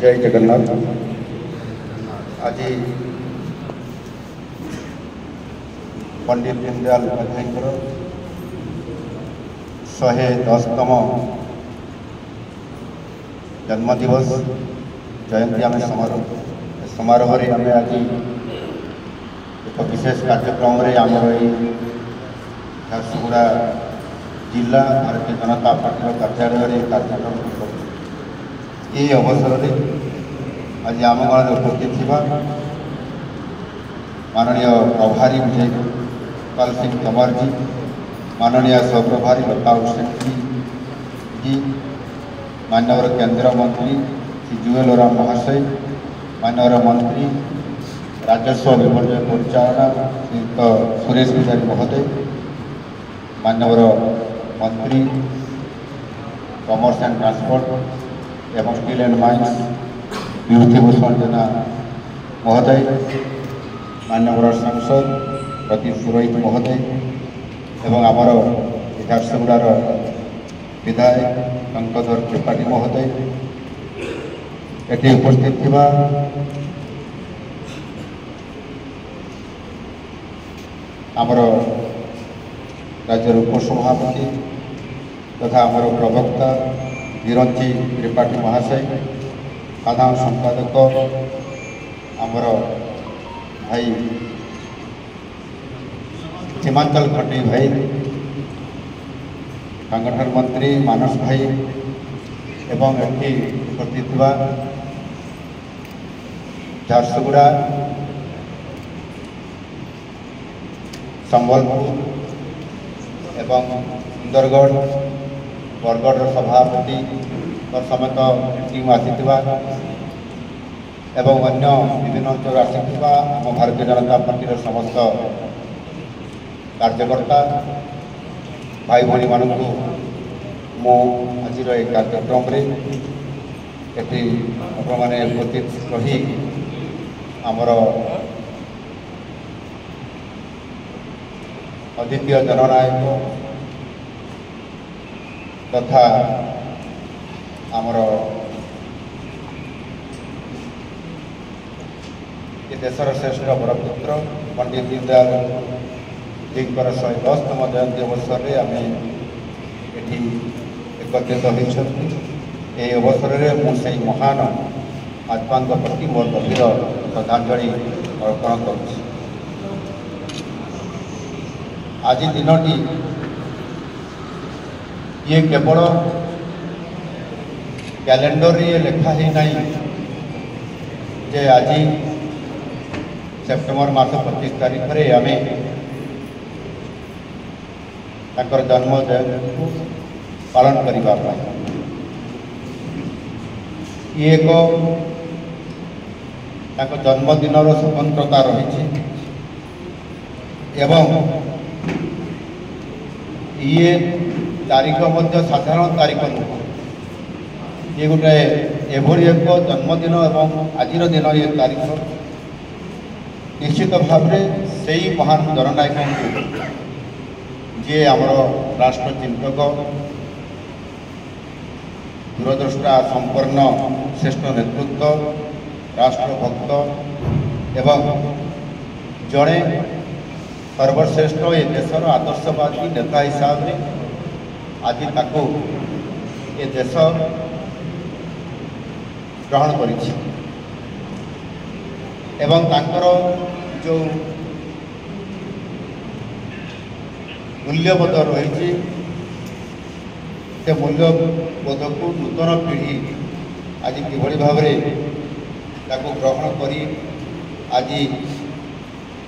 जय जगन्नाथ। आज पंडित दीनदयाल उपाध्याय 110तम जन्मदिवस जयंती आम समारोह आम आज एक विशेष कार्यक्रम आमर झारसुगुड़ा जिला भारतीय जनता पार्टी कार्यालय कार्यक्रम ये अवसर में आज आम गाँव उपस्थित थी माननीय प्रभारी विजय पाल सिंह तंवर जी, माननीय सहप्रभारी लता हुसैन जी, माननीय केंद्र मंत्री श्री जुएल ओराम महाशय, माननीय मंत्री राजस्व विपर्य परिचालना श्रीयुक्त सुरेश विचारी महोदय, माननीय मंत्री कॉमर्स एंड ट्रांसपोर्ट एवं स्टील एंड माइन्स विभूतिभूषण जेना महोदय, माननीय सांसद प्रदीप पुरोहित महोदय एवं आमर झारसुगुड़ार विधायक टंकधर त्रिपाठी महोदय, एटी उपस्थित थिबा आमर राज्य उपसभापति तथा आमर प्रवक्ता वीरंची त्रिपाठी महाशय, साधारण संपादक आमर भाई हिमाचल खटी भाई, संगठन मंत्री मानस भाई एवं एटी उपस्थित झारसुगुड़ा संबलपुर एवं सुंदरगढ़ बरगढ़ सभापति समेत टीम आसीथिबा एवं अन्य विभिन्न अंचल आसीथिबा आम भारतीय जनता पार्टी समस्त कार्यकर्ता भाई भाई मानू मो आज कार्यक्रम एटी मैंने उपस्थित रही आमर अद्वितीय जननायक तथा आमर ये देशर श्रेष्ठ बरपुत्र पंडित दीनदयाल जी 110तम जयंती अवसर में आम ये एकत्रित होती। ये अवसर में मुझे महान आत्मा प्रति मोर गभीर श्रद्धांजलि अर्पण करुँच। आज दिनटी ये केवल कैलेंडर ये लेखा ही नहीं जे आज सेप्टेम्बर मास 25 तारीख में आम ताकर जन्म जयंती को पालन करने ये एक जन्मदिन स्वतंत्रता रही एवं ये तारीख मध्य साधारण तारीख नुह, ये गोटे एभली एक जन्मदिन एवं आज दिन ये तारीख निश्चित भाव से ही महान जननायक जी आमर राष्ट्र चिंतक दूरदृष्टा संपन्न श्रेष्ठ नेतृत्व राष्ट्रभक्त एवं जड़े सर्वश्रेष्ठ ये देशर आदर्शवादी नेता हिसाब से आज ताको ये देश ग्रहण करिछि एवं तांकर जो मूल्यबोध रही से मूल्यबोध को नूतन पीढ़ी आज किभली भाव ताको ग्रहण करी आज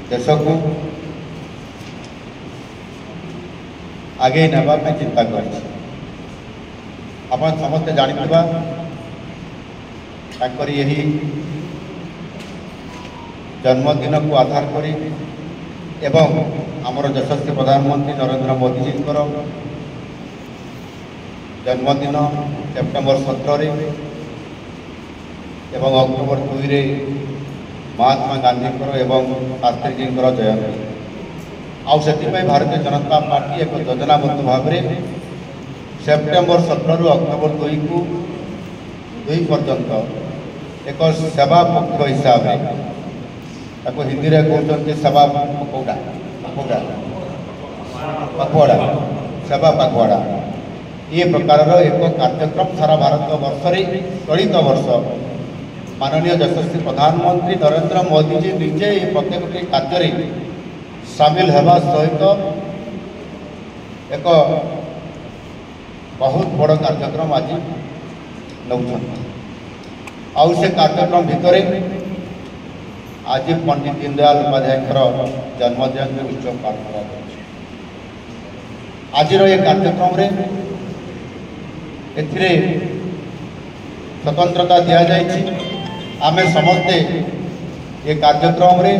देश को आगे नापी चिंता कर समस्ते जानिथिबा यही जन्मदिन को आधार करी एवं आमर यशस्वी प्रधानमंत्री नरेंद्र मोदी जी जन्मदिन सेप्टेम्बर 17 एवं अक्टोबर 2 महात्मा गांधी एवं शास्त्री जी जयंती आउे भारतीय जनता पार्टी एक योजनाबद्ध भाव में सेप्टेम्बर 17 रु अक्टोबर 2 को 2 पर्यंत एक सेवा पक्ष हिसाब से हिंदी में कहते सेवा पकौड़ा पखवाड़ा सेवा पखवाड़ा ये प्रकार एक कार्यक्रम सारा भारत वर्ष चलित वर्ष माननीय यशस्वी प्रधानमंत्री नरेंद्र मोदी जी निजे प्रत्येक कार्य सामिल होगा सहित एक बहुत बड़ कार्यक्रम आज नौ आउ से कार्यक्रम भितर आज पंडित दीनदयाल उपाध्याय जन्म जयंती उत्सव पालन कर आज ये कार्यक्रम स्वतंत्रता दि जाए आमे समस्ते ये कार्यक्रम रे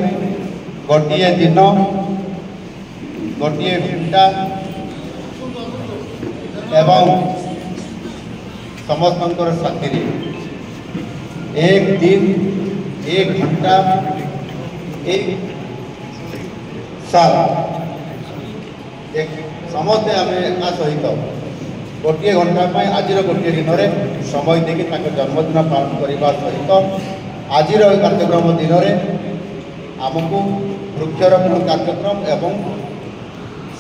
गोटे दिन गोटे घंटा एवं समस्त साथी एक दिन एक घंटा एक साल एक समस्ते आम एक सहित गोटे घंटा आज गोटे दिन में समय देखिए जन्मदिन पालन करने सहित आज कार्यक्रम दिन में आमको वृक्षारोपण कार्यक्रम एवं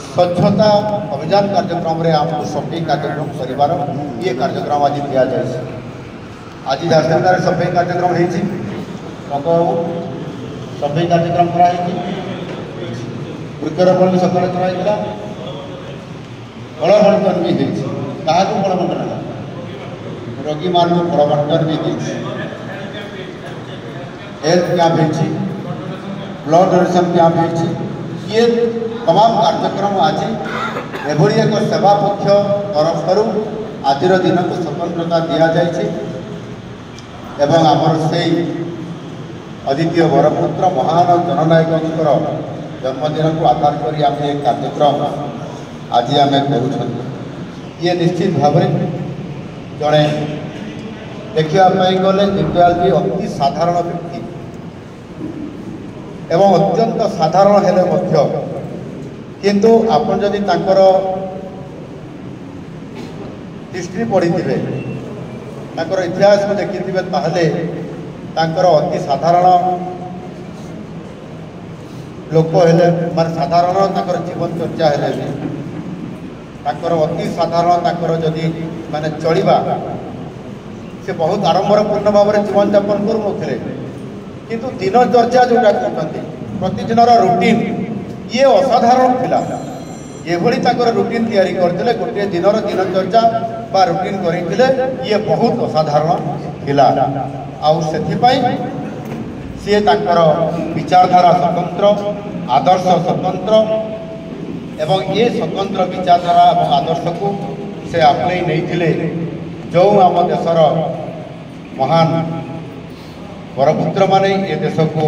स्वच्छता अभियान कार्यक्रम रे आमको सफाई कार्यक्रम कर ये कार्यक्रम आज दि जाए आज झारसुगुड़ा सफाई कार्यक्रम हो सफाई कार्यक्रम कराई वृक्षारोपण भी सकाल कराइला फल बंटन भी क्या फल बंटन है रोगी मान फल बंटन भी हेल्थ कैंप हो ब्लड डोनेशन कैंप हो ये तमाम कार्यक्रम आज एभली एक सेवा पक्ष तरफ आज दिन को स्वतंत्रता दि जाए एवं आमर से अद्वितीय बरपुत्र महान जननायक जन्मदिन को आधार कर आम एक कार्यक्रम आज आम कर ये निश्चित भाव जड़े देखापी गले दीनदयाल जी अति साधारण व्यक्ति एवं अत्यंत साधारण हेले किंतु आपन जदि तांकर हिस्ट्री पढ़ी थे तांकर इतिहास को देखी थे ताहले तांकर अति साधारण लोक हेले माने साधारण तांकर जीवन चर्चा हेले तांकर अति साधारण तांकर जदि माने चलिबा से बहुत आडंबरपूर्ण भाव में जीवन यापन करुनथिले किंतु दिनचर्या जोटा कहते प्रतिदिन रुटीन ये असाधारण थिला एभली ताकर रुटीन तैयारी करथिले गोटे दिनर दिनचर्या बा रुटीन करथिले ये बहुत असाधारण थिला आउ सेथिपाई सी ताकर विचारधारा स्वतंत्र आदर्श स्वतंत्र एवं ये स्वतंत्र विचारधारा और आदर्श को से आपणे नहीं जो आम देशर महान बरपुत्र माने ये देश को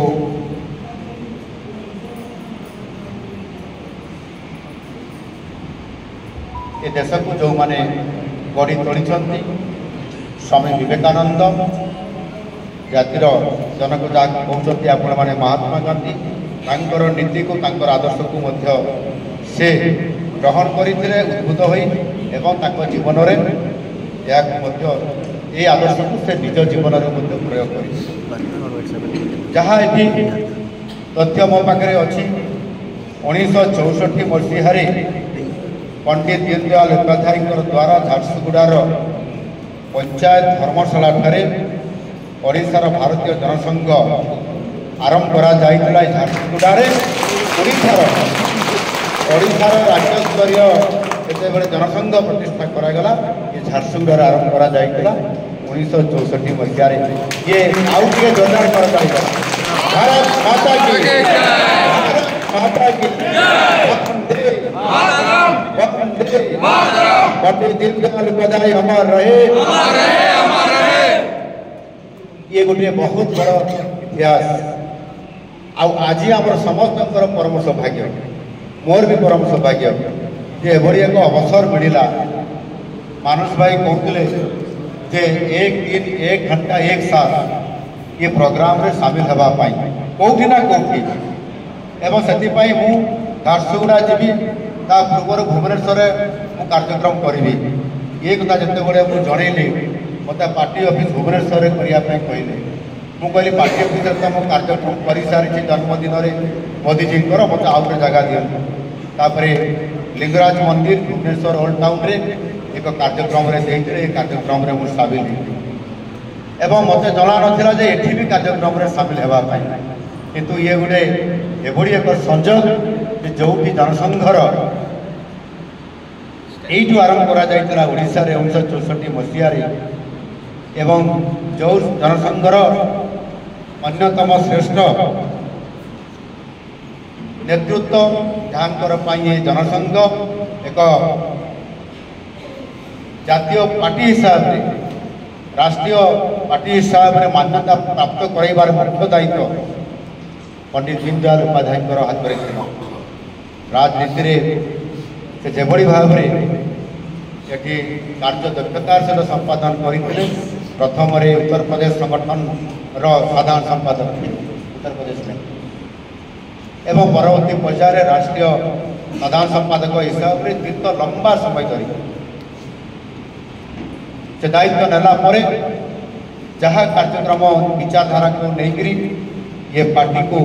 जो माने गढ़ी तोड़ी स्वामी विवेकानंद जातिर जनक जहाँ कहते आपण मैंने महात्मा गांधी तांकर नीति को तांकर आदर्श को मध्य से ग्रहण करते उद्भूत हो जीवन में ये आदर्श को से निज जीवन में प्रयोग कर जहाँ ये तथ्य मो पाखे अच्छी 1964 मसीह पंडित दीनदयाल उपाध्याय द्वारा झारसुगुड़ार पंचायत धर्मशाला ओडिशार भारतीय जनसंघ आरंभ करा जाइतला झारसुगुड़ार ओडिशार राज्य स्तरीय जितेबाला जनसंघ प्रतिष्ठा करागला ये झारसुगुड़ार आरंभ करा जाइतला 1964 मसीह ये आउ टे जोरदार कर भारत माता की माता की पंडित दीनदयाल उपाध्याय अमर रहे ये गोटे बहुत बड़ इतिहास आज आम समस्त परम सौभाग्य मोर भी परम सौभाग्य जे एभली एक अवसर मिला मानस भाई कहते जे एक दिन एक घंटा एक साल ये प्रोग्राम रे शामिल होगापाई कौटी ना कौटी एवं से झारसुगुड़ा जी ता पूर्व भुवनेश्वर मु कार्यक्रम करी ये कथा जिते बड़े मुझे जनइली मत पार्टी ऑफिस भुवनेश्वर करने कहले ମୁଁ କହିଲି ପାର୍ଟି ଅଫିସରେ ତ ମୁଁ କାର୍ଯ୍ୟକ୍ରମ କରିସାରିଛି ଜନ୍ମଦିନ ମୋଦିଜୀଙ୍କର, ମୋତେ ଆଉ ଗୋଟେ ଜାଗା ଦିଅନ୍ତୁ। ତାପରେ ଲିଙ୍ଗରାଜ ମନ୍ଦିର ଭୁବନେଶ୍ୱର ଓଲ୍ଡ ଟାଉନରେ ଏକ କାର୍ଯ୍ୟକ୍ରମରେ ଦେଇଥିଲେ, ଏ କାର୍ଯ୍ୟକ୍ରମରେ ମୁଁ ସାମିଲ ହେଇଥିଲି ଏବଂ ମୋତେ ଜଣା ନଥିଲା ଯେ ଏଠି ବି କାର୍ଯ୍ୟକ୍ରମରେ ସାମିଲ ହେବା ପାଇଁ। କିନ୍ତୁ ଇଏ ଗୋଟେ ଏଭଳି ଏକ ସଂଯୋଗ ଯେ ଯେଉଁଠି ଜନସଂଘର এইটু আরম্ভ করা যাইଥିଲା ଓଡ଼ିଶାରେ 1964 ମସିହାରେ ଏବଂ ଯେଉଁ ଜନସଂଘର ଅନ୍ୟତମ ଶ୍ରେଷ୍ଠ ନେତୃତ୍ୱ ଯାହାଙ୍କର ପାଇଁ ଏ ଜନସଂଘ ଏକ ଜାତୀୟ ପାର୍ଟି ହିସାବରେ ରାଷ୍ଟ୍ରୀୟ ପାର୍ଟି ହିସାବରେ ମାନ୍ୟତା ପ୍ରାପ୍ତ କରାଇବାର ମୁଖ୍ୟ ଦାୟିତ୍ୱ ପଣ୍ଡିତ ଦୀନଦୟାଲ ଉପାଧ୍ୟାୟଙ୍କର ହାତରେ ଥିଲା। ରାଜନୀତିରେ ସେ ଯେଭଳି ଭାବରେ ଏଠି କାର୍ଯ୍ୟ ଦକ୍ଷତାର ସହିତ ସମ୍ପାଦନ କରିଥିଲେ। ପ୍ରଥମରେ ଉତ୍ତରପ୍ରଦେଶ ସଂଗଠନର ସାଧାରଣ ସମ୍ପାଦକ ଉତ୍ତରପ୍ରଦେଶରେ ଏବଂ ପରବର୍ତ୍ତୀ ପର୍ଯ୍ୟାୟରେ ରାଷ୍ଟ୍ରୀୟ ସାଧାରଣ ସମ୍ପାଦକ ହିସାବରେ ଦୀର୍ଘ ଲମ୍ବା ସମୟ ଧରି ସେ ଦାୟିତ୍ୱ ନେଲା ପରେ ଯାହା କାର୍ଯ୍ୟକ୍ରମ ବିଚାରଧାରାକୁ ନେଇକରି ଏ ପାର୍ଟିକୁ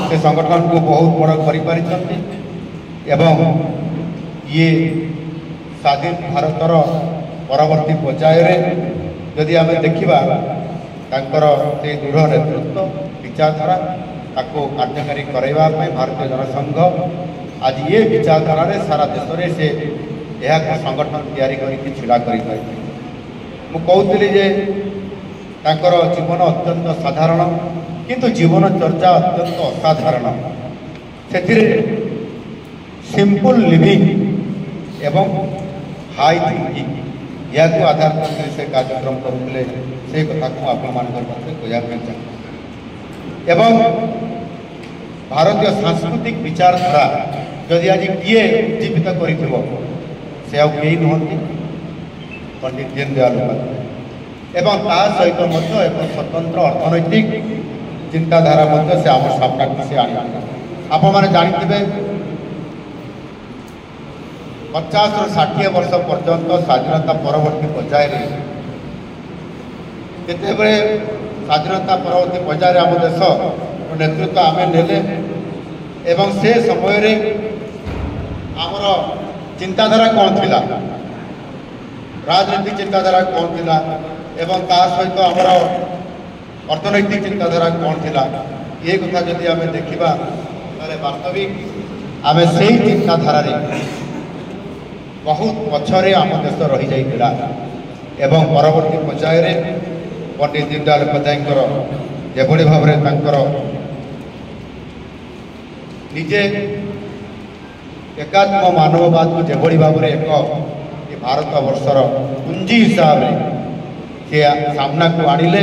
ସେ ସଂଗଠନକୁ ବହୁତ ବଡ଼ କରିପାରିଛନ୍ତି ଏବଂ ଇଏ ସ୍ୱାଧୀନ ଭାରତର ପରବର୍ତ୍ତୀ ପର୍ଯ୍ୟାୟରେ ଯଦି ଆମେ ଦେଖିବା ତାଙ୍କର ସେ ଦୃଢ଼ ନେତୃତ୍ୱ ବିଚାରଧାରା ତାକୁ କାର୍ଯ୍ୟକାରୀ କରାଇବା ପାଇଁ ଭାରତୀୟ ଜନସଂଘ ଆଜି ଏ ବିଚାରଧାରାରେ ସାରା ଦେଶରେ ସେ ଏହାକୁ ସଂଗଠନ ତିଆରି କରିକି ଛିଡ଼ା କରିପାରିବେ। ମୁଁ କହୁଥିଲି ଯେ ତାଙ୍କର ଜୀବନ ଅତ୍ୟନ୍ତ ସାଧାରଣ କିନ୍ତୁ ଜୀବନ ଚର୍ଚ୍ଚା ଅତ୍ୟନ୍ତ ଅସାଧାରଣ। ସେଥିରେ ସିମ୍ପଲ୍ লিভিং ଏବଂ ହାଇ ଥିଙ୍କିଂ ଏହାକୁ ଆଧାର କରି ସେ କାର୍ଯ୍ୟକ୍ରମ କରୁଥିଲେ। ସେ କଥାକୁ ଆପଣମାନଙ୍କ ପାଖରେ କହିବା ପାଇଁ ଚାହେଁ ଏବଂ ଭାରତୀୟ ସାଂସ୍କୃତିକ ବିଚାରଧାରା ଯଦି ଆଜି କିଏ ଉଜ୍ଜୀବିତ କରିଥିବ ସେ ଆଉ କେହି ନୁହନ୍ତି ପଣ୍ଡିତ ଦୀନଦୟାଲ ଉପାଧ୍ୟାୟ ଏବଂ ତା ସହିତ ମଧ୍ୟ ଏକ ସ୍ୱତନ୍ତ୍ର ଅର୍ଥନୈତିକ ଚିନ୍ତାଧାରା ମଧ୍ୟ ସେ ଆମ ସାମ୍ନାକୁ ସେ ଆଣିଥିଲେ। ଆପଣମାନେ ଜାଣିଥିବେ 50ରୁ 60 ବର୍ଷ ପର୍ଯ୍ୟନ୍ତ ସ୍ୱାଧୀନତା ପରବର୍ତ୍ତୀ ପର୍ଯ୍ୟାୟରେ ଯେତେବେଳେ ସ୍ୱାଧୀନତା ପରବର୍ତ୍ତୀ ପର୍ଯ୍ୟାୟରେ ଆମ ଦେଶ ନେତୃତ୍ୱ ଆମେ ନେଲେ ଏବଂ ସେ ସମୟରେ ଆମର ଚିନ୍ତାଧାରା କ'ଣ ଥିଲା, ରାଜନୈତିକ ଚିନ୍ତାଧାରା କ'ଣ ଥିଲା ଏବଂ ତା ସହିତ ଆମର ଅର୍ଥନୈତିକ ଚିନ୍ତାଧାରା କ'ଣ ଥିଲା, ଏ କଥା ଯଦି ଆମେ ଦେଖିବା ତାହେଲେ ବାସ୍ତବିକ ଆମେ ସେଇ ଚିନ୍ତାଧାରାରେ ବହୁତ ପଛରେ ଆମ ଦେଶ ରହିଯାଇଥିଲା ଏବଂ ପରବର୍ତ୍ତୀ ପର୍ଯ୍ୟାୟରେ ପଣ୍ଡିତ ଦୀନଦୟାଲ ଉପାଧ୍ୟାୟଙ୍କର ଯେଭଳି ଭାବରେ ତାଙ୍କର ନିଜେ ଏକାତ୍ମ ମାନବବାଦକୁ ଯେଭଳି ଭାବରେ ଏକ ଭାରତ ବର୍ଷର ପୁଞ୍ଜି ହିସାବରେ ସେ ସାମ୍ନାକୁ ଆଣିଲେ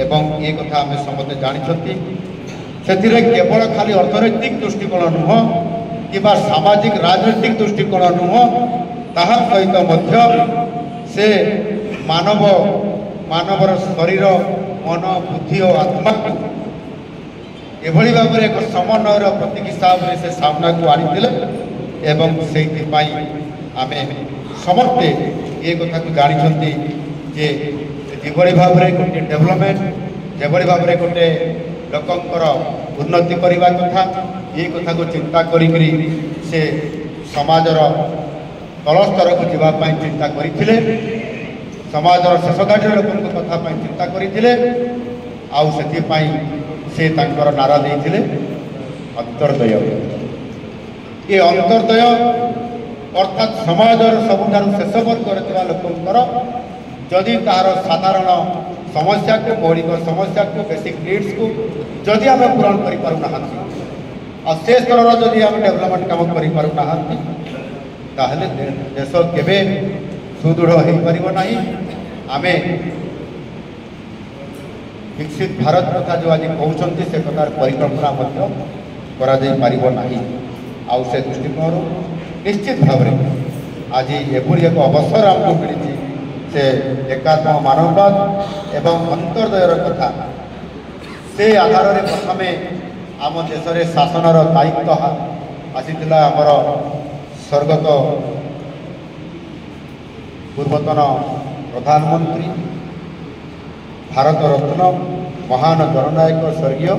ଏବଂ ଏ କଥା ଆମେ ସମସ୍ତେ ଜାଣିଛନ୍ତି। ସେଥିରେ କେବଳ ଖାଲି ଅର୍ଥନୈତିକ ଦୃଷ୍ଟିକୋଣ ନୁହଁ କିମ୍ବା ସାମାଜିକ ରାଜନୈତିକ ଦୃଷ୍ଟିକୋଣ ନୁହଁ, ତାହା ସହିତ ମଧ୍ୟ ସେ ମାନବର ଶରୀର ମନ ବୁଦ୍ଧି ଓ ଆତ୍ମାକୁ ଏଭଳି ଭାବରେ ଏକ ସମନ୍ୱୟର ପ୍ରତୀକ ହିସାବରେ ସେ ସାମ୍ନାକୁ ଆଣିଥିଲେ ଏବଂ ସେଇଥିପାଇଁ ଆମେ ସମସ୍ତେ ଏ କଥାକୁ ଜାଣିଛନ୍ତି ଯେ ଯେଭଳି ଭାବରେ ଗୋଟିଏ ଡେଭଲପମେଣ୍ଟ ଯେଭଳି ଭାବରେ ଗୋଟିଏ ଲୋକଙ୍କର ଉନ୍ନତି କରିବା କଥା ଏ କଥାକୁ ଚିନ୍ତା କରିକରି ସେ ସମାଜର ତଳ ସ୍ତରକୁ ଯିବା ପାଇଁ ଚିନ୍ତା କରିଥିଲେ, ସମାଜର ଶେଷ ଧାଡ଼ିର ଲୋକଙ୍କ କଥା ପାଇଁ ଚିନ୍ତା କରିଥିଲେ ଆଉ ସେଥିପାଇଁ ସେ ତାଙ୍କର ନାରା ଦେଇଥିଲେ ଅନ୍ତର୍ଦୟ। ଏ ଅନ୍ତର୍ଦୟ ଅର୍ଥାତ୍ ସମାଜର ସବୁଠାରୁ ଶେଷ ବର୍ଗରେ ଥିବା ଲୋକଙ୍କର ଯଦି ତାହାର ସାଧାରଣ ସମସ୍ୟାକୁ ମୌଳିକ ସମସ୍ୟାକୁ ବେସିକ୍ ନିଡ୍ସକୁ ଯଦି ଆମେ ପୂରଣ କରିପାରୁନାହାନ୍ତି ଆଉ ସେ ସ୍ତରର ଯଦି ଆମେ ଡେଭଲପମେଣ୍ଟ କାମ କରିପାରୁନାହାନ୍ତି ତାହେଲେ ଦେଶ କେବେ ସୁଦୃଢ଼ ହୋଇପାରିବ ନାହିଁ। ଆମେ ବିକଶିତ ଭାରତ କଥା ଯେଉଁ ଆଜି କହୁଛନ୍ତି ସେ କଥାର ପରିକଳ୍ପନା ମଧ୍ୟ କରାଯାଇପାରିବ ନାହିଁ। ଆଉ ସେ ଦୃଷ୍ଟିକୋଣରୁ ନିଶ୍ଚିତ ଭାବରେ ଆଜି ଏଭଳି ଏକ ଅବସର ଆମକୁ ମିଳିଛି ସେ ଏକାତ୍ମ ମାନବବାଦ ଏବଂ ଅନ୍ତର୍ଦୟର କଥା ସେ ଆଧାରରେ ପ୍ରଥମେ ଆମ ଦେଶରେ ଶାସନର ଦାୟିତ୍ୱ ଆସିଥିଲା ଆମର ସ୍ୱର୍ଗତ ପୂର୍ବତନ ପ୍ରଧାନମନ୍ତ୍ରୀ भारत रत्न महान जननायक स्वर्गीय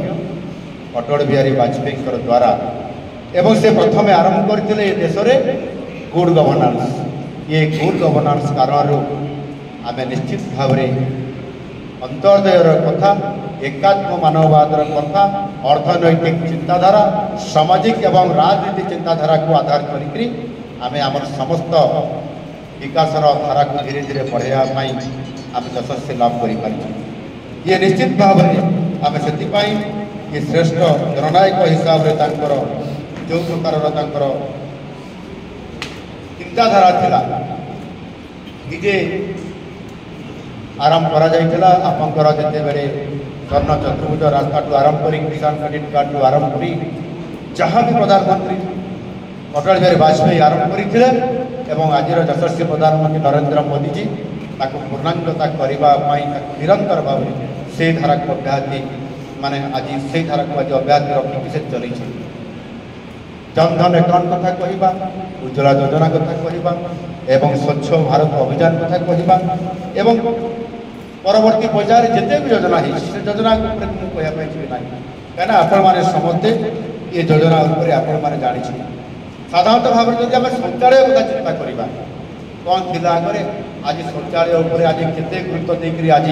अटल बिहारी वाजपेयी द्वारा एवं से प्रथम आरंभ करते देश में गुड गवर्नेंस। ये गुड गवर्नेंस कारण आम निश्चित भाव अंत्योदयर कथा एकात्म मानववादर कथा अर्थनैतिक चिंताधारा सामाजिक एवं राजनीतिक चिंताधारा को आधार करी आम आम समस्त विकासर धारा को धीरे धीरे बढ़ाई आम यशस्वी लाभ कर ये निश्चित भाव आम से ये श्रेष्ठ जननायक हिसाब से जो प्रकार चिंताधारा थिला निजे आरंभ करा जाइथिला आपनकर जते बेले स्वर्ण चतुर्भुज रास्ता टू आरंभ करी किसान क्रेडिट कार्ड टू आरंभ करी जहाँ भी प्रधानमंत्री अटल बिहारी वाजपेयी आरंभ करथिले एवं आजिर यशस्वी प्रधानमंत्री नरेंद्र मोदी जी ताको पूर्णांगता करने निरंतर भाव से धारा को अब्याहति माने आज से धारा को आज अब्याहति रखिक से चली जनधन अकाउंट कथा कहवा उज्ज्वला योजना कथा कहवा एवं स्वच्छ भारत अभियान कथा कहवा एवं परवर्ती पर्यायर जिते भी योजना है से योजना कहवाई ना कहीं आपण मैंने समस्ते ये योजना आपण मैंने जानी साधारणतः भाव में जब शौचालय कथा चिंता करवा कौन थी आगे आज शौचालय आज केते गुरुत्व देकर आज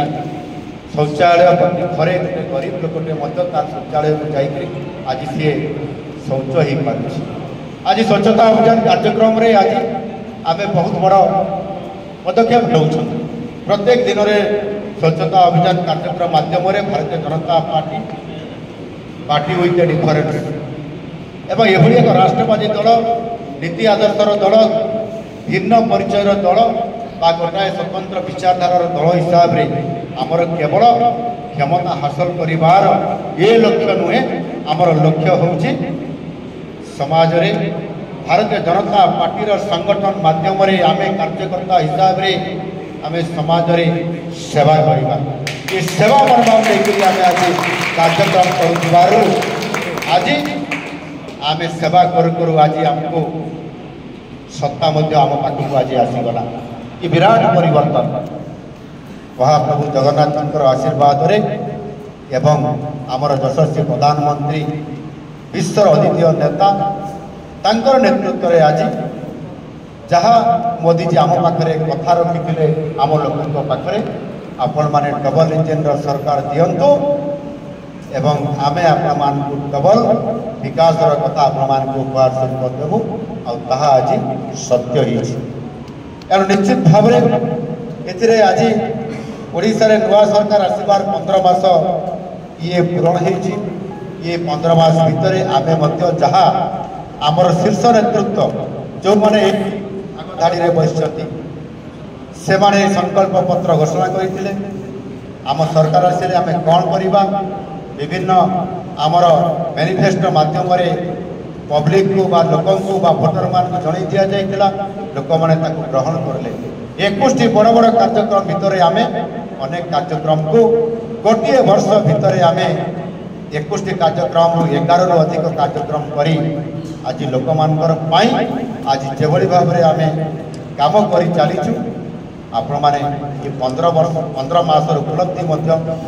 शौचालय घरे गरीब लोकटे तार शौचालय को जाकर आज सी शौच हो पारे। आज स्वच्छता अभियान कार्यक्रम रे आज आम बहुत बड़ पदक्षेप लौं प्रत्येक दिन में स्वच्छता अभियान कार्यक्रम माध्यम Bharatiya Janata party with A difference एवं यह एक राष्ट्रवादी दल नीति आदर्शर दल भिन्न परिचयर दल बा गोटाए स्वतंत्र विचारधारार दल हिसाब से आमर केवल क्षमता हासिल करिवार ये लक्ष्य नुहे आमर लक्ष्य होउछि समाज रे भारतीय जनता पार्टी संगठन माध्यम आम कार्यकर्ता हिसाब से आम समाज रे सेवा करवा ये सेवा मनोभाव लेकर आम आज कार्यक्रम करुवार आज आम सेवा करू आज आमको सत्ता आम पाखक आज आसीगला ये विराट परिवर्तन महाप्रभु जगन्नाथ आशीर्वाद रे एवं आमर यशस्वी प्रधानमंत्री विश्वर अद्वितीय नेता तांकर नेतृत्व में आज जहाँ मोदी जी आम पाखे कथा रखी आम लोकों पाखे आपण मैंने डबल इंजिन सरकार दिंतु एवं आमे आपण मान डबल विकास कथा आपण मान उपहार स्वरूप देवु आज सत्य एणु निश्चित भाव ए आज ओडिशा रे नुआ सरकार आसबार 15 मास ये पूरण होती ये 15 मास भितर आम जहाँ आमर शीर्ष नेतृत्व जो मैंने धाड़ी में बसती से संकल्प पत्र घोषणा करते आम सरकार आसे आम कौन करवा विभिन्न आमर मैनिफेस्टो माध्यम पब्लिक को बा लोकों को बा भोटर मान को जन दि जाइए लोक मैंने ग्रहण करले 21 बड़ बड़ कार्यक्रम भितर आम अनेक कार्यक्रम को गोटे वर्ष भितर आम 21 कार्यक्रम 11 रु अधिक कार्यक्रम करी आज लोक मानकर आज जो भाव में आम काम कर चलीचु आपण मैंने ये 15 मासर उपलब्धि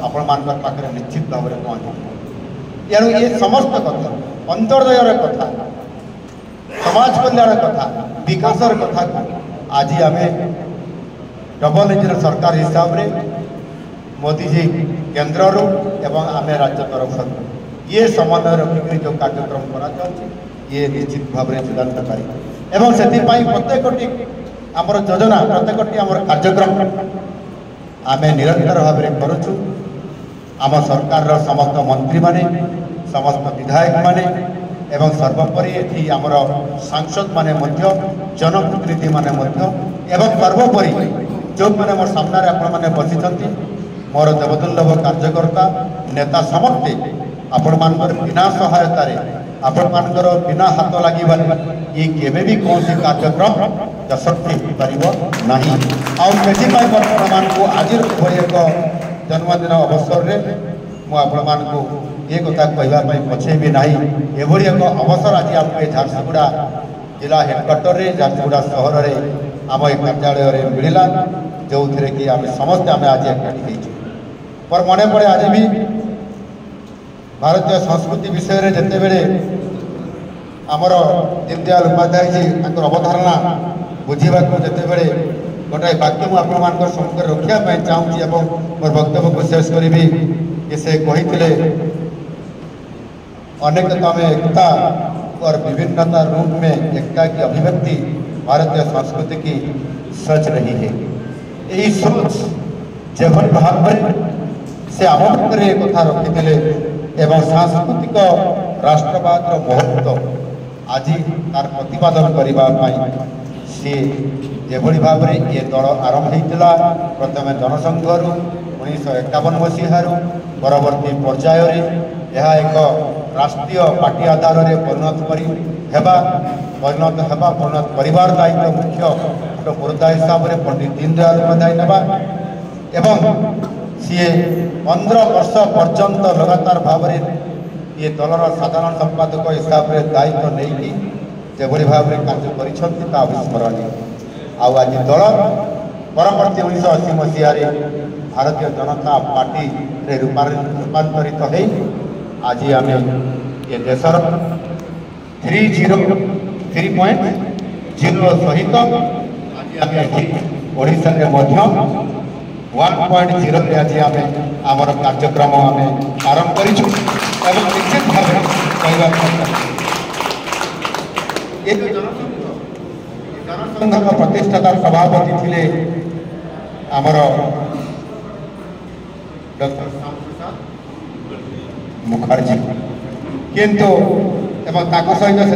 आपण मान पाखे निश्चित भाव में पहुँचे एणु ये समस्त कथा अंत्योदयर कथा समाज कल्याण कथा विकासर कथा को आज आम डबल इंजिन सरकार हिसाब रे मोदी जी केन्द्र एवं आम राज्य तरफ ये समन्वय रखिक जो कार्यक्रम करा ये निश्चित भाव में चूड़ान्तकारी एवं से प्रत्येकटी आमर योजना प्रत्येकटी आमर कार्यक्रम आम निरंतर भाव में करुचु आम सरकार समस्त मंत्री माने समस्त विधायक माने एवं सर्वोपरि ये आमर सांसद माने मध्य जनप्रतिनिधि माने मध्य एवं सर्वोपरि जो मैंने मोर सामने आपण मैंने बसी मोर देवदुर्लभ कार्यकर्ता नेता समस्ते आपण मानकर बिना सहायता आपण मानकर बिना हाथ लगे ये केवे भी कौन सी कार्यक्रम यशस्वी हो पार ना आपान को आज एक जन्मदिन अवसर में मुझे ये कथा कहवाई पछेबी ना एभली एक अवसर आज आम झारसुगुड़ा जिला हेडक्वार्टर में झारसुगुड़ा सहर में आम ये कार्यालय मिलला जो थे कि आम समस्ते आम आज एकाठी पर मन पड़े आज भी भारतीय संस्कृति विषय में जिते बड़े आमर दीनदयाल उपाध्याय जी अवधारणा बुझा जिते बड़े गोटाए वाक्य मुझे सम्मुख रखापी चाहूँगी मोर वक्तव्य को शेष करी कि से कही अनेकता में एकता और विभिन्नता रूप में एकता की अभिव्यक्ति भारतीय संस्कृति की सच रही है। यही सोच जेभली भाव से आम पाखे कथा रखी एवं सांस्कृतिक राष्ट्रवाद महत्व आज तार प्रतिपादन करने सी जेभली भाव में ये दल आरंभ होता प्रथम जनसंघ 1951 मसीह परवर्ती पर्याय यह एक राष्ट्रीय पार्टी आधार में परिणत परिवार दायित्व मुख्य मुर्दा हिसाब से पंडित दीनदयाल उपाध्याय नेबा एवं सी 15 वर्ष पर्यंत लगातार भाव ये दलर साधारण संपादक हिसाब से दायित्व नहीं जेभली भाव में कार्य करस्मरणीय आज दल परवर्ती 1980 मसीह भारतीय जनता पार्टी रूपांतरित हो आज आम ये देशर 3.0 सहित ओडिशा रे मध्य 1.0 आज आम आमर कार्यक्रम आम आरंभ कर निश्चित भाव जनसंघ प्रतिष्ठाता सभापति थे आमर डॉक्टर मुखर्जी किंतु एवं सहित से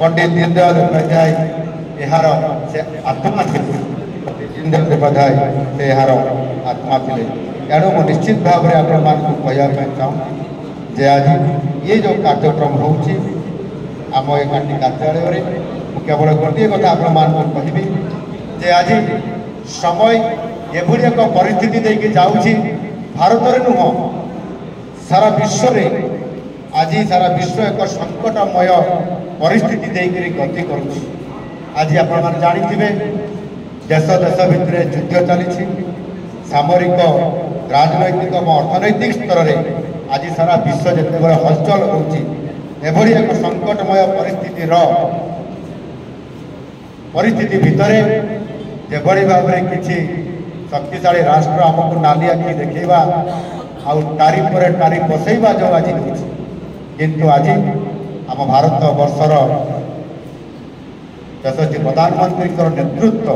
पंडित दीनदयाल उपाध्याय यार से आत्मा थे दीनदयाल उपाध्याय से यार आत्मा थे तेणु मुझे निश्चित भाव में आपण कहवाई चाहूँ जे आज ये जो कार्यक्रम होम एकाठी कार्यालय केवल गोटे कथा आपण कहि जे आज समय एभली एक परिस्थिति देके जाऊँगी भारत में नुह सारा विश्व में आज सारा विश्व एक संकटमय परिस्थिति देकर गति करुच्ची आज आप जानी देश देश भितर युद्ध चली सामरिक राजनैतिक और अर्थनैतिक स्तर में आज सारा विश्व जिते हलचल होभली एक संकटमय परिस्थिति भितर जेभली भाव में किसी शक्तिशाली राष्ट्र आमको नाली आखि देखा आउ टारी पर टारी बसैवा जो आज किंतु आज आम भारत वर्षर यशस्वी प्रधानमंत्री नेतृत्व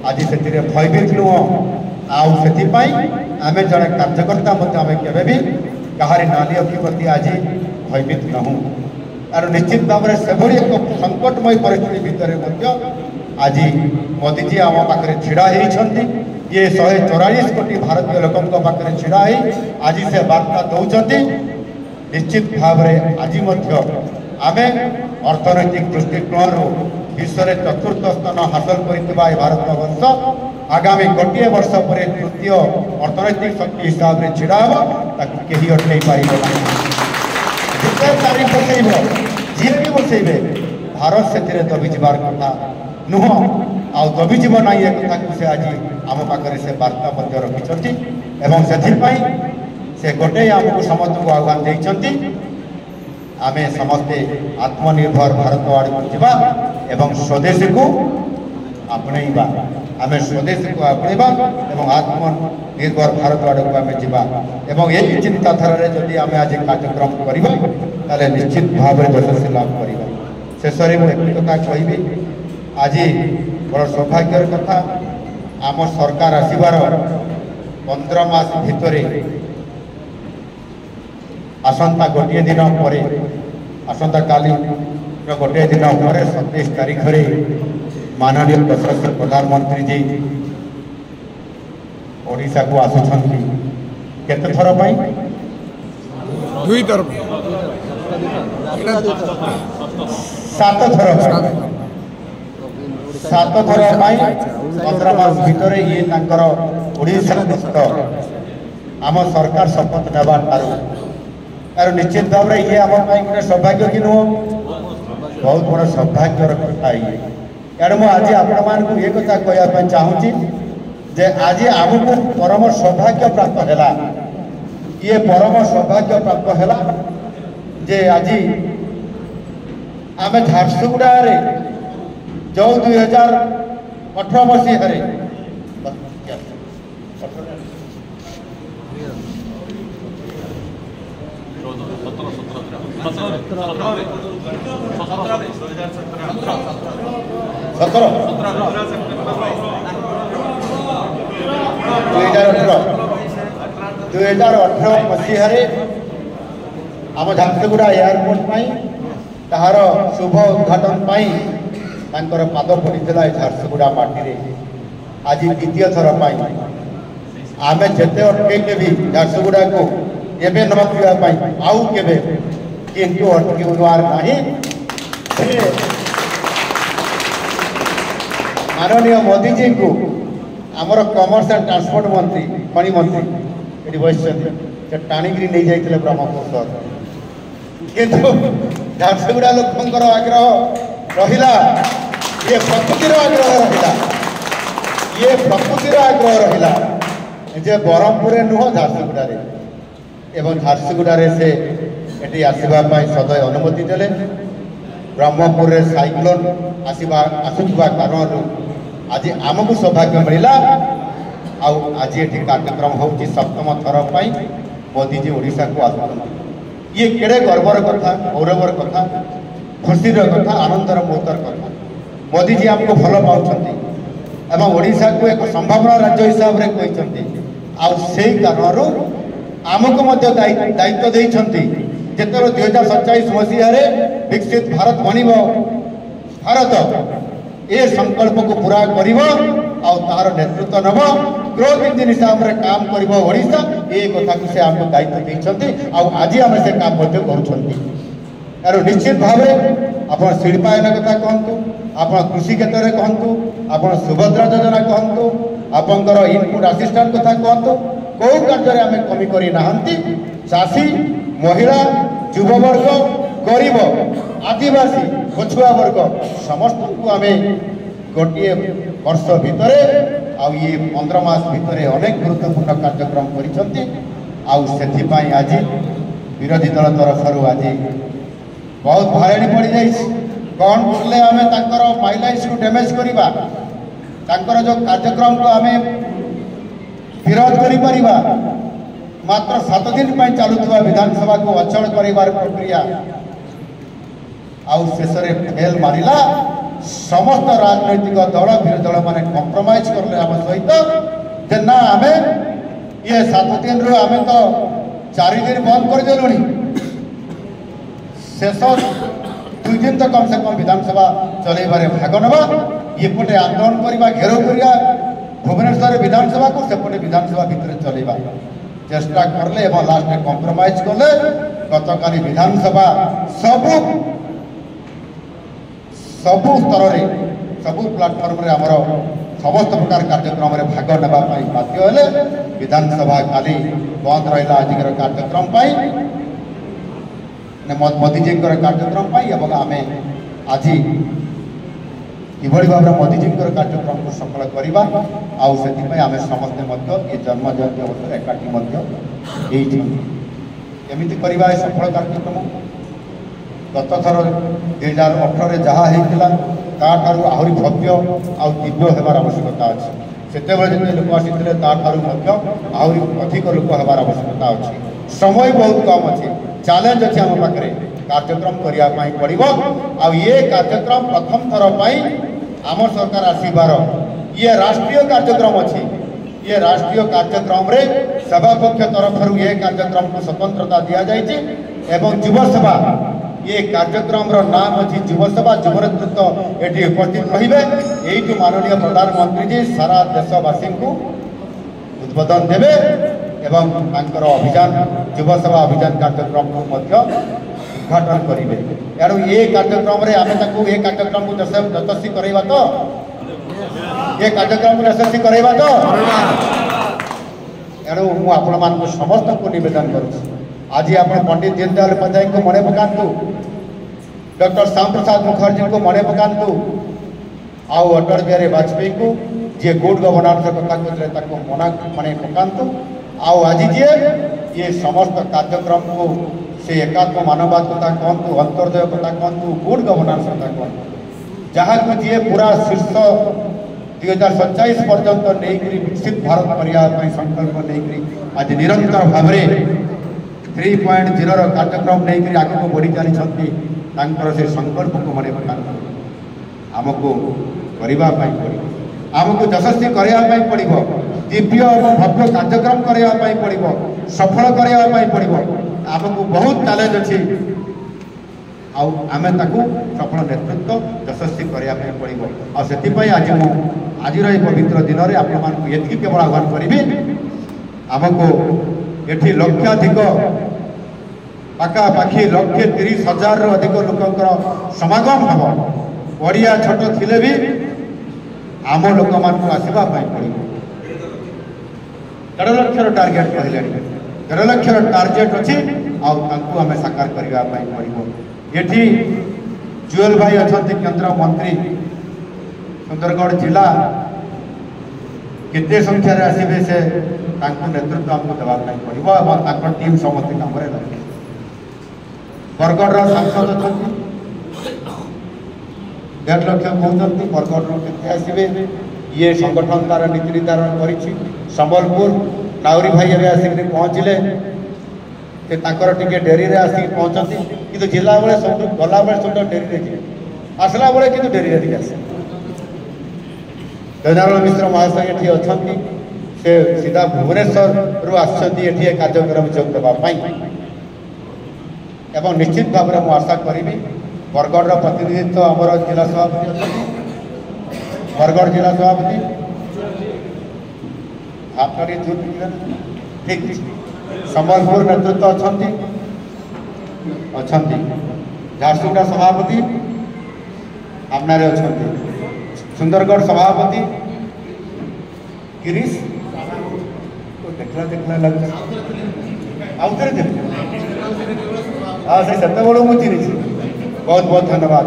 आज से भयभीत नुह आउ से आम जड़े कार्यकर्ता आम केवे भी कहारी नाली अखि प्रति आज भयभीत नहूँ और निश्चित भाव में से एक संकटमय परिस्थिति भितर आज मोदी जी आम पाखे ढड़ा होती ये 144 कोटी भारतीय लोकों पाखे ढड़ा आज से वार्ता दौरान निश्चित भाव में आज आम अर्थनैतिक दृष्टिकोण विश्व में चतुर्थ स्थान हासिल कर भारत वर्ष आगामी गोटे वर्ष पर तृतीय अर्थनैतिक शक्ति हिसाब से ढड़ा हम कहीं अटकई पारे बसैब जी भी बसैबे भारत से दबिजार कथा नुह आ दबिजीव ना ये कथा को से आज आम पाखे से वार्ता रखी से गोटे आमको समस्त को आह्वान देते आम समस्ते आत्मनिर्भर भारत आड़ को जावा एवं स्वदेश को आपणेबा आम स्वदेश को आपणेबा एवं आत्मनिर्भर भारत आड़ को आम जावा एवं यही चिंताधारा जदि आम आज कार्यक्रम करवा निश्चित भाव में यशस्वी लाभ करवा शेष में मुझे कथा कहि आज बड़ सौभाग्यर कथा आम सरकार आसबार 15 मास भितर आसंता गोटे दिन पर आसंता काली गोटे दिन पर 27 तारीख माननीय यशस्वी प्रधानमंत्री जी ओडिशा को आसुछंती केते थर पई दुई थर 7 थर 7 थर 15 मास भितर ये ओडिशा आम सरकार शपथ नेबा तार निश्चित भाव में ये आम गोटे सौभाग्य कि नुह बहुत बड़ा सौभाग्यर कथा ये तेणु मुझे आज आपण ये कथा कहवाई चाहूँगी जे आज आमको परम सौभाग्य प्राप्त है, ये परम सौभाग्य प्राप्त है जे आज आम झारसुगुड़ा जो 2018 मसीह दुई हजार अठर मसीह आम झारसुगुड़ा एयरपोर्ट तार शुभ उद्घाटन तांकर पाद पड़ा झारसुगुड़ा माटी आज द्वितीय थर आम जिते अटकैले भी झारसुगुड़ा को एवं न पीवाई आउ के किंतु अटकवार नहीं। माननीय मोदी जी को आमर कमर्स एंड ट्रांसपोर्ट मंत्री खनि मंत्री ये बस टाणिकी नहीं जाते ब्रह्मपुर किंतु झारसुगुड़ा लोकर आग्रह रहा, ये प्रकृतिर आग्रह रहा, ये प्रकृतिर आग्रह रहा जे ब्रह्मपुर नुह झारसुगुड़ा एवं झारसुगुड़ा से ये आसवाई सदय अनुमति देले। ब्रह्मपुर साइक्लोन आसुवा कारण आज आमको सौभाग्य मिला। आज ये कार्यक्रम हो सप्तम थर मोदी जी ओडिशा को आस ये केड़े गर्वर कथा, गौरवर कथा, खुशी कथा, आनंदर मुहूर्तर कथा। मोदी जी आमको भल पाँच ओडिशा को एक संभावना राज्य हिसाब से कहते कारण आमको दायित्व देते जिते 2047 मसीह विकसित भारत बनब भारत ये संकल्प को पूरा कर तार नेतृत्व नब ग्रोथ इंजिन हिसाब से काम कर ओडिशा ये कथा को से आमको दायित्व देते आज आम से काम कर निश्चित भाव आप शिल्पायन कथा कहतु, आप कृषि क्षेत्र में कहतु, आप सुभद्रा योजना कहतु, आपंकर इनपुट असिस्टेंट कथा कहतु, कौ कार्य आम कमी करना चाषी महिला युववर्ग गरीब आदिवासी पछुआ वर्ग समस्त को आम गोटे वर्ष भितर ये 15 मास भितर अनेक गुरुत्वपूर्ण कार्यक्रम कर आज विरोधी दल तरफ आज बहुत भारी पड़ जाए कौन बोले आम माइलेज को डैमेज करवा जो कार्यक्रम को आम विरोध कर मात्र 7 दिन चलुवा विधानसभा को अचल कर प्रक्रिया शेष फेल मारा। समस्त राजनैतिक दल विरोधी दल मैंने कंप्रोमाइज करले आम सहित ना आम ये 7 दिन रू आम तो 4 दिन बंद करदेलु शेष 2 दिन तो कम से कम विधानसभा चलैबार भाग नवा एपटे आंदोलन करवा घेराव करवा भुवनेश्वर विधानसभा को सेपटे विधानसभा भितर चलैबा चेष्टा करले एवं लास्ट में कंप्रोमाइज कले। गतकाली विधानसभा सबू स्तर में सबू प्लाटफर्म रे आमर समस्त प्रकार कार्यक्रम में भाग नेबा बाध्य हेले। विधानसभा काली बंद रहा आजिकर कार्यक्रम मोदी जी कार्यक्रम एवं आम आज कि भाव मोदी जी कार्यक्रम को सफल करवा आम समस्ते ये जन्म जयंती अवसर एकाठी एमती करवा सफल कार्यक्रम गत थर 2018 जहाँ होता आहरी भव्य आ दिव्य होबार आवश्यकता अच्छे से लोक आसी आहरी अधिक लोक हबार आवश्यकता अच्छी समय बहुत कम अच्छे चैलेंज अच्छे आम पाखे कार्यक्रम करने पड़ो आ ये कार्यक्रम प्रथम थर आम सरकार आसबार ये राष्ट्रीय कार्यक्रम अच्छी ये राष्ट्रीय कार्यक्रम रे सभापक्ष तरफ ये कार्यक्रम को स्वतंत्रता दि जाए एवं युवसभा ये कार्यक्रम नाम अच्छी युवसभा युव नेतृत्व ये उपस्थित रहिबे। यही माननीय प्रधानमंत्री जी सारा देशवासी को उद्बोधन देवे एवं अभियान युवसभा अभियान कार्यक्रम को उद्घाटन करेंगे। यार ये कार्यक्रम रे आम ये कार्यक्रम को यशस्वी करवा तो ये कार्यक्रम को यशस्वी करवा तो एणु मुझे आपण मान समस्त को निवेदन करुँ आज आप पंडित दीनदयाल उपाध्याय को मने पकातु, डॉक्टर श्याम प्रसाद मुखर्जी को मने पकातु, आउ अटल बिहारी वाजपेयी को जी गुड गवर्नांस कथा कहते मना माने पकातु आज जी ये समस्त कार्यक्रम को से एकात्म मानवात्मकता कहतु अंतर्दय कथा कहतु गुड गवर्नांस कथा कहतु जहाँ को जी पूरा शीर्ष 2047 पर्यंत नहीं विकसित भारत करने संकल्प नहीं आज निरंतर भाव 3.0 कार्यक्रम नहीं आगे को बढ़ी चली से संकल्प को मन पकाते आमको करने पड़ो आमको यशस्वी करने पड़ो दिव्य और भव्य कार्यक्रम करने पड़ो सफल करने पड़ो आमको बहुत चैलेंज अच्छी आम सफल नेतृत्व यशस्वी करने पड़ो आपाई आज आज पवित्र दिन में आपको केवल आह्वान करी आमको ये लक्षाधिक पाखापाखि 1,30,000 अधिक लोक समागम हम बढ़िया छोट थिले भी आम लोक मान आसवाई पड़ो 1.5 लाख टार्गेट कहले 1.5 लाख टार्गेट अच्छी आम साकार करने पड़ो ये जुएल भाई अच्छा केंद्र मंत्री सुंदरगढ़ जिला केते संख्यार आसवे से नेतृत्व आमको देवाई पड़ो और टीम समस्त कम लगे बरगढ़ सांसद अच्छा 1.5 लाख कहते बरगढ़ के आसवे ये संगठन तार नीति निर्धारण कर संबलपुर नाउरी भाई एवं आसिक पहुँचले टे डेरी आसिक पहुँचती कि जिला बेले सब गला बेले सब डेरी जी आसला बेले कि डेरी आस दयानंद मिश्र महाशय ये अच्छा से सीधा भुवनेश्वर आसछंती ये कार्यक्रम जोग देवाई एवं निश्चित भाव में आशा करी बरगढ़ प्रतिनिधित्व आमर जिला सभापति बरगढ़ जिला सभापति ठीक संबलपुर नेतृत्व अच्छा झारसुगुड़ा सभापति आमनारे अच्छा सुंदरगढ़ सभापति गिरीश देखला देखला लगे आउे देख हाँ से बड़ो मुझे बहुत बहुत धन्यवाद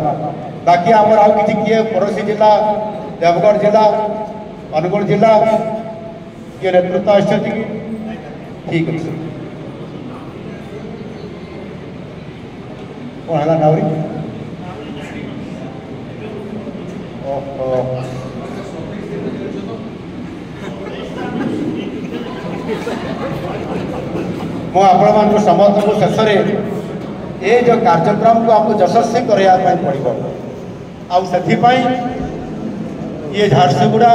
बाकी आमर आउ कि किए पड़ोसी जिला देवगढ़ जिला अनुगुल जिला किए नेतृत्व आठ ठीक अच्छे कौन है नावरी मु आपण समस्त को शेष ये जो कार्यक्रम को आपको यशस्वी करने पड़ो आपाई ये झारसुगुड़ा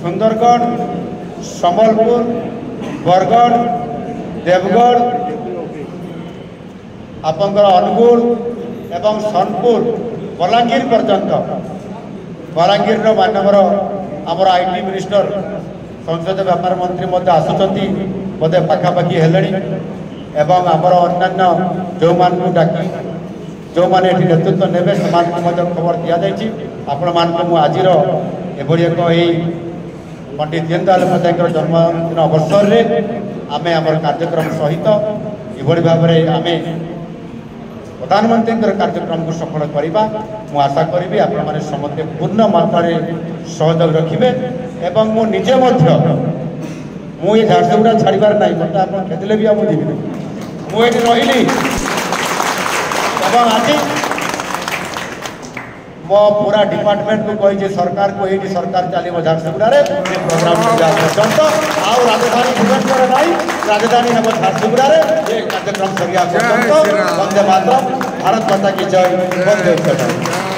सुंदरगढ़ संबलपुर बरगढ़ देवगढ़ आपंकर अनुगुल एवं सोनपुर बलांगीर पर्यंत बलांगीर मानवर आमर आईटी मिनिस्टर संसदीय व्यापार मंत्री आसुँच बोधे पाखापाखि हेले एवं आमर अन्य जो मान डाकी जो मैंने ये नेतृत्व ने खबर दि जाए आपण मानक आज एभली एक पंडित दीनदयाल उपाध्याय जन्मदिन अवसर में आम आमर कार्यक्रम सहित ये भाव में आम प्रधानमंत्री कार्यक्रम को सफल करवा मु आशा करी आपण मैंने समस्ते पूर्ण मात्रा सहयोग रखिए एवं मु निजे मुझे झारसुगुड़ा छाड़बार ना मत आप खेदे भी मुझे मुझे रही आज मो पूरा डिपार्टमेंट को कही सरकार को ये सरकार चलो झारसुगुड़ा प्रोग्राम पर्यंत आउ राजधानी भुवनेश्वर नहीं राजधानी हम झारसुगुड़ा ये कार्यक्रम सरिया पर्यंत वंदे मातरम भारत माता की जय वंदे उत्कल।